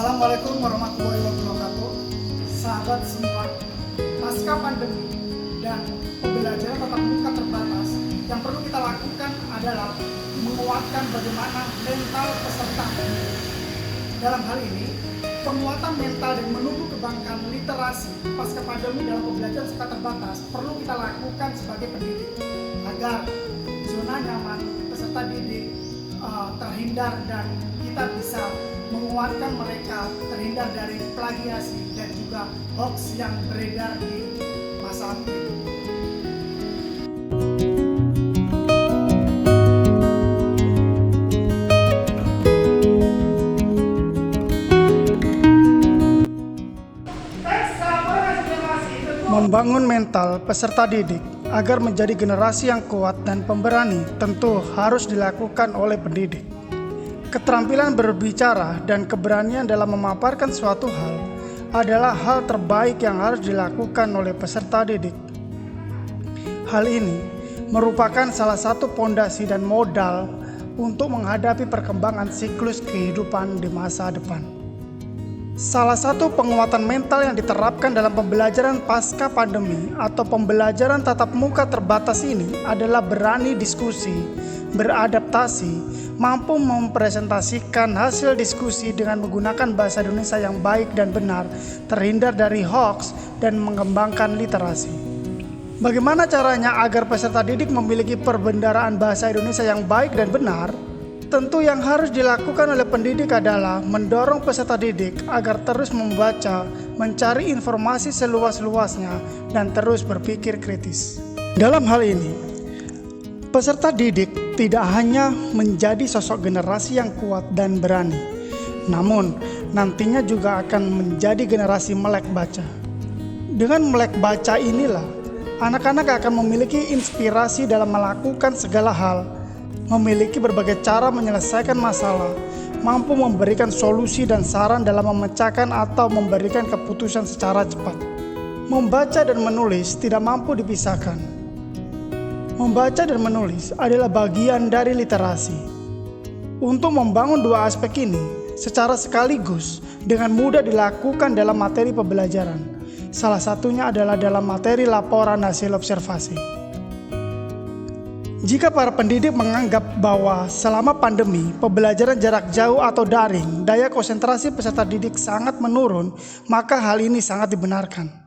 Assalamualaikum warahmatullahi wabarakatuh. Sahabat semua, pasca pandemi dan pembelajaran tatap muka terbatas, yang perlu kita lakukan adalah menguatkan bagaimana mental peserta. Dalam hal ini, penguatan mental dan menumbuh kembangkan literasi pasca pandemi dalam pembelajaran secara terbatas perlu kita lakukan sebagai pendidik agar zona nyaman peserta didik terhindar dan kita bisa menguatkan mereka terhindar dari plagiasi dan juga hoax yang beredar di masa ini. Membangun mental peserta didik agar menjadi generasi yang kuat dan pemberani tentu harus dilakukan oleh pendidik. Keterampilan berbicara dan keberanian dalam memaparkan suatu hal adalah hal terbaik yang harus dilakukan oleh peserta didik. Hal ini merupakan salah satu pondasi dan modal untuk menghadapi perkembangan siklus kehidupan di masa depan. Salah satu penguatan mental yang diterapkan dalam pembelajaran pasca pandemi atau pembelajaran tatap muka terbatas ini adalah berani diskusi, beradaptasi, mampu mempresentasikan hasil diskusi dengan menggunakan bahasa Indonesia yang baik dan benar, terhindar dari hoax, dan mengembangkan literasi. Bagaimana caranya agar peserta didik memiliki perbendaharaan bahasa Indonesia yang baik dan benar? Tentu yang harus dilakukan oleh pendidik adalah mendorong peserta didik agar terus membaca, mencari informasi seluas-luasnya, dan terus berpikir kritis. Dalam hal ini, peserta didik tidak hanya menjadi sosok generasi yang kuat dan berani, namun nantinya juga akan menjadi generasi melek baca. Dengan melek baca inilah, anak-anak akan memiliki inspirasi dalam melakukan segala hal, memiliki berbagai cara menyelesaikan masalah, mampu memberikan solusi dan saran dalam memecahkan atau memberikan keputusan secara cepat. Membaca dan menulis tidak mampu dipisahkan. Membaca dan menulis adalah bagian dari literasi. Untuk membangun dua aspek ini secara sekaligus dengan mudah dilakukan dalam materi pembelajaran. Salah satunya adalah dalam materi laporan hasil observasi. Jika para pendidik menganggap bahwa selama pandemi, pembelajaran jarak jauh atau daring, daya konsentrasi peserta didik sangat menurun, maka hal ini sangat dibenarkan.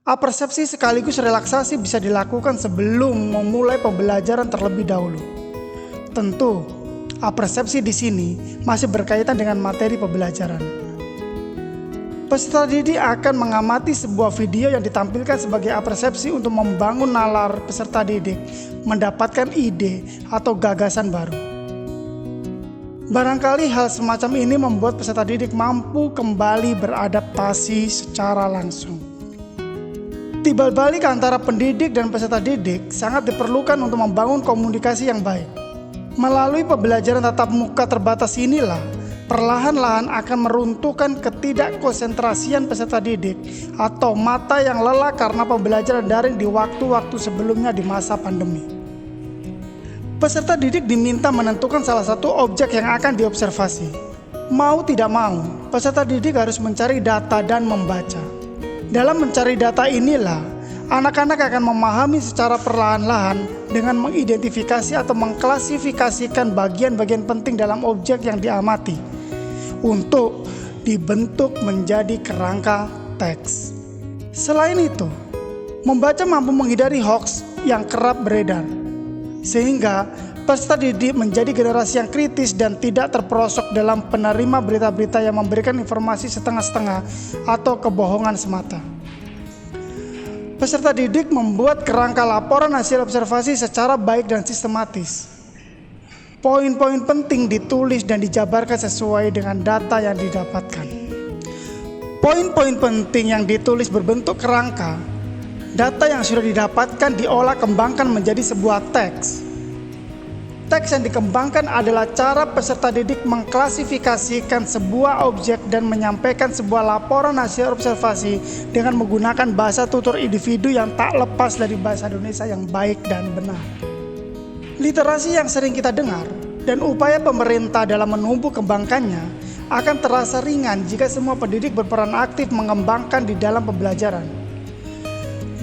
Apersepsi sekaligus relaksasi bisa dilakukan sebelum memulai pembelajaran terlebih dahulu. Tentu, apersepsi di sini masih berkaitan dengan materi pembelajaran. Peserta didik akan mengamati sebuah video yang ditampilkan sebagai apersepsi untuk membangun nalar peserta didik, mendapatkan ide atau gagasan baru. Barangkali hal semacam ini membuat peserta didik mampu kembali beradaptasi secara langsung. Timbal balik antara pendidik dan peserta didik sangat diperlukan untuk membangun komunikasi yang baik. Melalui pembelajaran tatap muka terbatas inilah, perlahan-lahan akan meruntuhkan ketidakkonsentrasian peserta didik atau mata yang lelah karena pembelajaran daring di waktu-waktu sebelumnya di masa pandemi. Peserta didik diminta menentukan salah satu objek yang akan diobservasi. Mau tidak mau, peserta didik harus mencari data dan membaca. Dalam mencari data inilah, anak-anak akan memahami secara perlahan-lahan dengan mengidentifikasi atau mengklasifikasikan bagian-bagian penting dalam objek yang diamati untuk dibentuk menjadi kerangka teks. Selain itu, membaca mampu menghindari hoax yang kerap beredar, sehingga peserta didik menjadi generasi yang kritis dan tidak terperosok dalam penerima berita-berita yang memberikan informasi setengah-setengah atau kebohongan semata. Peserta didik membuat kerangka laporan hasil observasi secara baik dan sistematis. Poin-poin penting ditulis dan dijabarkan sesuai dengan data yang didapatkan. Poin-poin penting yang ditulis berbentuk kerangka. Data yang sudah didapatkan diolah kembangkan menjadi sebuah teks. Teks yang dikembangkan adalah cara peserta didik mengklasifikasikan sebuah objek dan menyampaikan sebuah laporan hasil observasi dengan menggunakan bahasa tutur individu yang tak lepas dari bahasa Indonesia yang baik dan benar. Literasi yang sering kita dengar dan upaya pemerintah dalam menumbuh kembangkannya akan terasa ringan jika semua pendidik berperan aktif mengembangkan di dalam pembelajaran.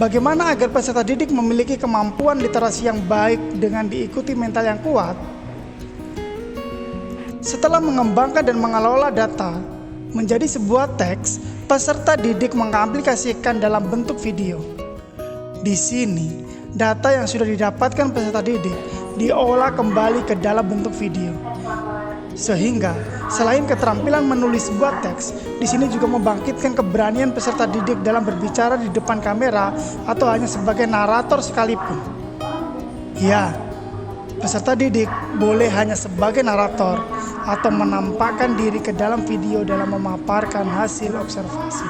Bagaimana agar peserta didik memiliki kemampuan literasi yang baik dengan diikuti mental yang kuat? Setelah mengembangkan dan mengelola data menjadi sebuah teks, peserta didik mengaplikasikan dalam bentuk video. Di sini, data yang sudah didapatkan peserta didik diolah kembali ke dalam bentuk video. Sehingga, selain keterampilan menulis sebuah teks, di sini juga membangkitkan keberanian peserta didik dalam berbicara di depan kamera atau hanya sebagai narator sekalipun. Ya, peserta didik boleh hanya sebagai narator atau menampakkan diri ke dalam video dalam memaparkan hasil observasi.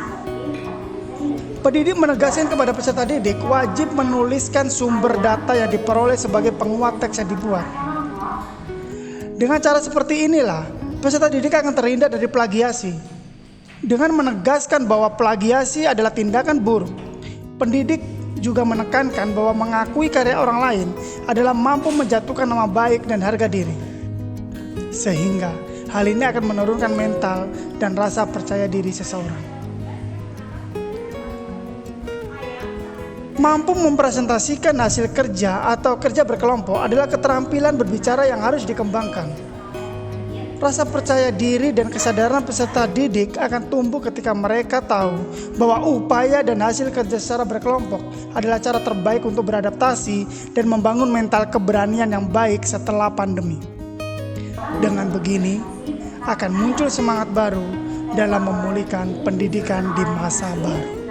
Pendidik menegaskan kepada peserta didik wajib menuliskan sumber data yang diperoleh sebagai penguat teks yang dibuat. Dengan cara seperti inilah, peserta didik akan terhindar dari plagiasi. Dengan menegaskan bahwa plagiasi adalah tindakan buruk, pendidik juga menekankan bahwa mengakui karya orang lain adalah mampu menjatuhkan nama baik dan harga diri. Sehingga hal ini akan menurunkan mental dan rasa percaya diri seseorang. Mampu mempresentasikan hasil kerja atau kerja berkelompok adalah keterampilan berbicara yang harus dikembangkan. Rasa percaya diri dan kesadaran peserta didik akan tumbuh ketika mereka tahu bahwa upaya dan hasil kerja secara berkelompok adalah cara terbaik untuk beradaptasi dan membangun mental keberanian yang baik setelah pandemi. Dengan begini, akan muncul semangat baru dalam memulihkan pendidikan di masa baru.